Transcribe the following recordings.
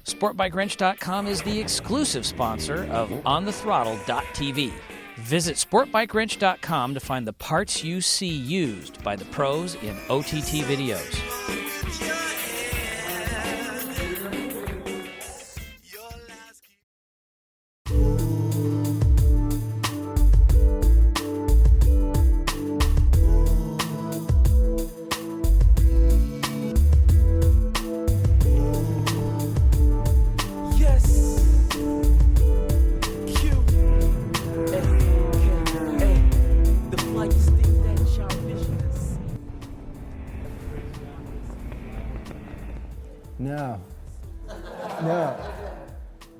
SportBikeWrench.com is the exclusive sponsor of OnTheThrottle.TV. Visit SportBikeWrench.com to find the parts you see used by the pros in OTT videos. No.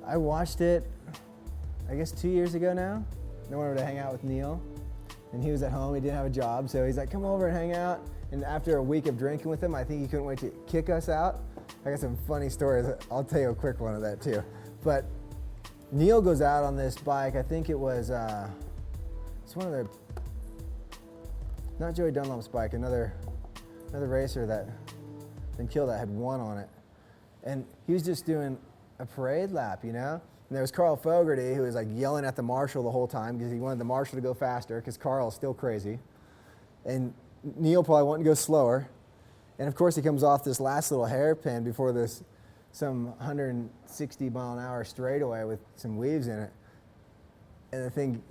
I watched it, I guess 2 years ago now. I went over to hang out with Neil, and he was at home. He didn't have a job, so he's like, come over and hang out. And after a week of drinking with him, I think he couldn't wait to kick us out. I got some funny stories. I'll tell you a quick one of that too. But Neil goes out on this bike. I think it was, it's one of the, not Joey Dunlop's bike, another racer that been killed that had won on it. And he was just doing a parade lap, you know? And there was Carl Fogarty, who was like yelling at the marshal the whole time because he wanted the marshal to go faster because Carl's still crazy. And Neil probably wanted to go slower. And of course he comes off this last little hairpin before this some 160 mile an hour straightaway with some weaves in it. And the thing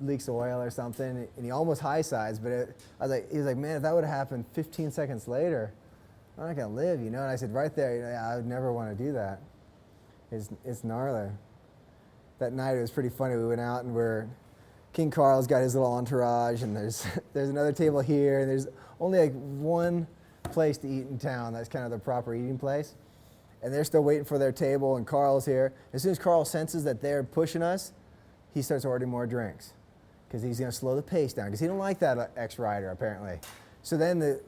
leaks oil or something, and he almost high sides, but he was like, man, if that would have happened 15 seconds later, I'm not gonna live, you know? And I said, right there, I would never want to do that. It's gnarly. That night it was pretty funny. We went out and King Carl's got his little entourage, and there's another table here, and there's only like one place to eat in town that's kind of the proper eating place. And they're still waiting for their table, and Carl's here. As soon as Carl senses that they're pushing us, he starts ordering more drinks because he's gonna slow the pace down because he don't like that ex-rider apparently. So then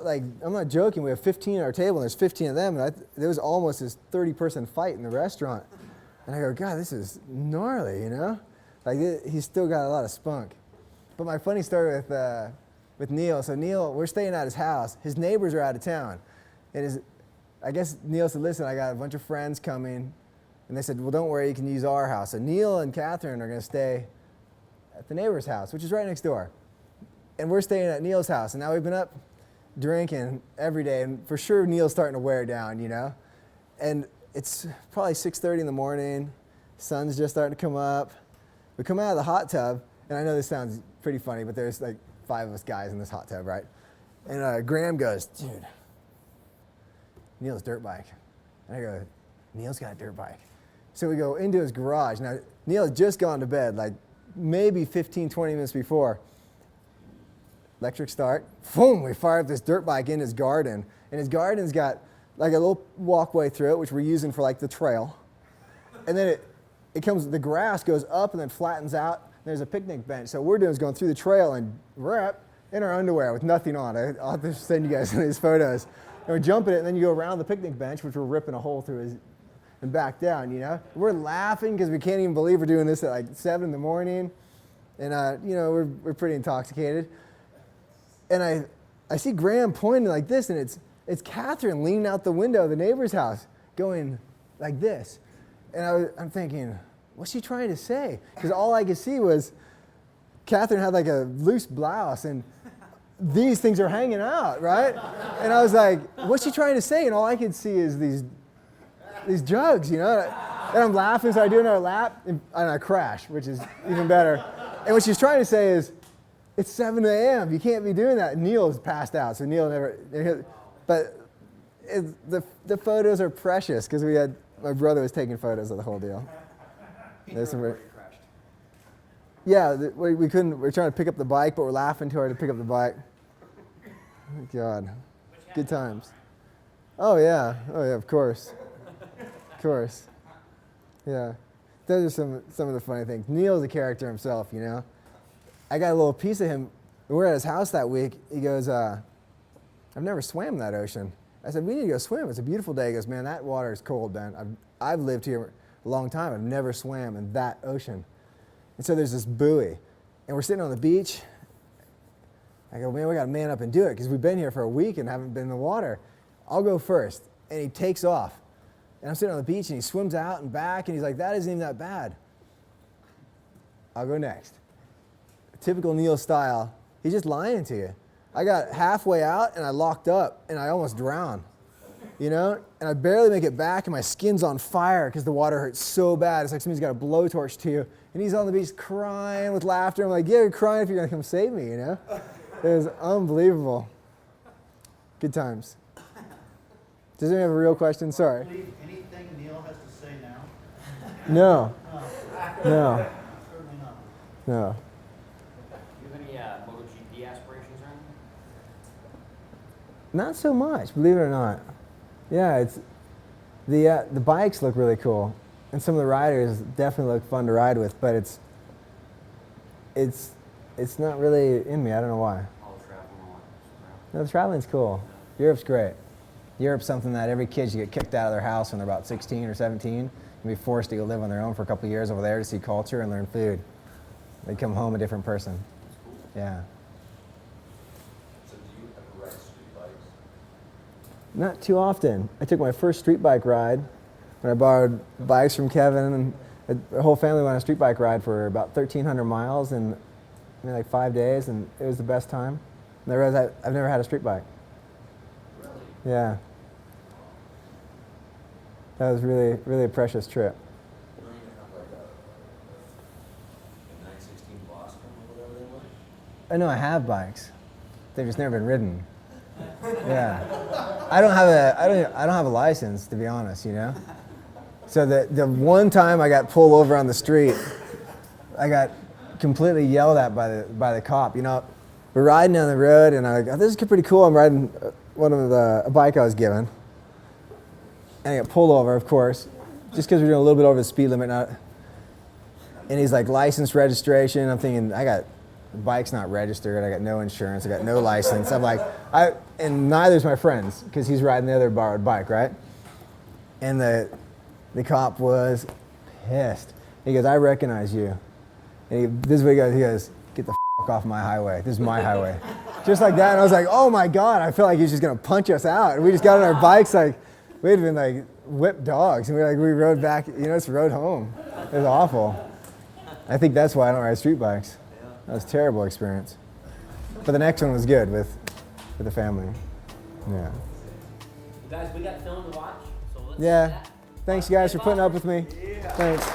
I'm not joking, we have 15 at our table and there's 15 of them, and there was almost this 30-person fight in the restaurant. And I go, God, this is gnarly, you know? Like, he's still got a lot of spunk. But my funny story with Neil, so Neil, we're staying at his house. His neighbors are out of town. And I guess Neil said, listen, I got a bunch of friends coming. And they said, well, don't worry, you can use our house. So Neil and Catherine are gonna stay at the neighbor's house, which is right next door. And we're staying at Neil's house. And now we've been up drinking every day, and for sure Neil's starting to wear down, you know? And it's probably 6:30 in the morning, sun's just starting to come up. We come out of the hot tub, and I know this sounds pretty funny, but there's like 5 of us guys in this hot tub, right? And Graham goes, dude, Neil's dirt bike. And I go, Neil's got a dirt bike. So we go into his garage. Now, Neil had just gone to bed, like maybe 15, 20 minutes before. Electric start, boom, we fire up this dirt bike in his garden. And his garden's got like a little walkway through it, which we're using for like the trail. And then the grass goes up and then flattens out. There's a picnic bench. So what we're doing is going through the trail and we're up in our underwear with nothing on. I'll have to send you guys these photos. And we're jumping it, and then you go around the picnic bench, which we're ripping a hole through and back down, you know? We're laughing because we can't even believe we're doing this at like 7 in the morning. And, you know, we're pretty intoxicated. And I see Graham pointing like this, and it's Catherine leaning out the window of the neighbor's house going like this. And I'm thinking, what's she trying to say? Because all I could see was Catherine had like a loose blouse, and these things are hanging out, right? And I was like, what's she trying to say? And all I could see is these jugs, you know? And I'm laughing, so I do another lap, and I crash, which is even better. And what she's trying to say is, it's 7 a.m. You can't be doing that. Neil's passed out, so Neil never. But the photos are precious because my brother was taking photos of the whole deal. Yeah, we couldn't. We're trying to pick up the bike, but we're laughing too hard to pick up the bike. Oh, God, good times. Oh yeah, of course, Yeah, those are some of the funny things. Neil's a character himself, you know. I got a little piece of him. We were at his house that week. He goes, I've never swam that ocean. I said, we need to go swim. It's a beautiful day. He goes, man, that water is cold, Ben. I've lived here a long time. I've never swam in that ocean. And so there's this buoy, and we're sitting on the beach. I go, man, we got to man up and do it because we've been here for a week and haven't been in the water. I'll go first. And he takes off. And I'm sitting on the beach, and he swims out and back, and he's like, that isn't even that bad. I'll go next. Typical Neil style. He's just lying to you. I got halfway out, and I locked up, and I almost drowned. You know? And I barely make it back, and my skin's on fire because the water hurts so bad. It's like somebody's got a blowtorch to you. And he's on the beach crying with laughter. I'm like, yeah, you're crying if you're going to come save me, you know? It was unbelievable. Good times. Does anyone have a real question? Sorry. Anything Neil has to say now? No. Certainly not. No. Do you have any MotoGP aspirations or anything? Not so much, believe it or not. Yeah, it's the bikes look really cool, and some of the riders definitely look fun to ride with. But it's not really in me. I don't know why. All the travel and all that. No, the traveling's cool. Europe's great. Europe's something that every kid should get kicked out of their house when they're about 16 or 17 and be forced to go live on their own for a couple of years over there to see culture and learn food. They come home a different person. Yeah. So do you ever ride street bikes? Not too often. I took my first street bike ride when I borrowed bikes from Kevin, and the whole family went on a street bike ride for about 1,300 miles in maybe like 5 days, and it was the best time. And I realized I've never had a street bike. Really? Yeah. That was really, really a precious trip. You don't even have like a 916 Bostrom or whatever they were? I know I have bikes. They've just never been ridden. Yeah. I don't have a license, to be honest, you know? So the one time I got pulled over on the street, I got completely yelled at by the cop. You know, we're riding down the road, and I'm like, oh, this is pretty cool. I'm riding a bike I was given. And I got pulled over, of course, just because we're doing a little bit over the speed limit. And he's like, license, registration. I'm thinking, the bike's not registered. I got no insurance. I got no license. I'm like, and neither's my friend's, because he's riding the other borrowed bike, right? And the cop was pissed. He goes, I recognize you. And this is what he goes. He goes, get the f*** off my highway. This is my highway. Just like that. And I was like, oh my God. I felt like he was just going to punch us out. And we just got on our bikes like, we'd been like whipped dogs. And we rode back, just rode home. It was awful. I think that's why I don't ride street bikes. That was a terrible experience. But the next one was good with the family. Yeah. Guys, we got film to watch, so let's Yeah. do that. Thanks, guys, for putting up with me. Thanks.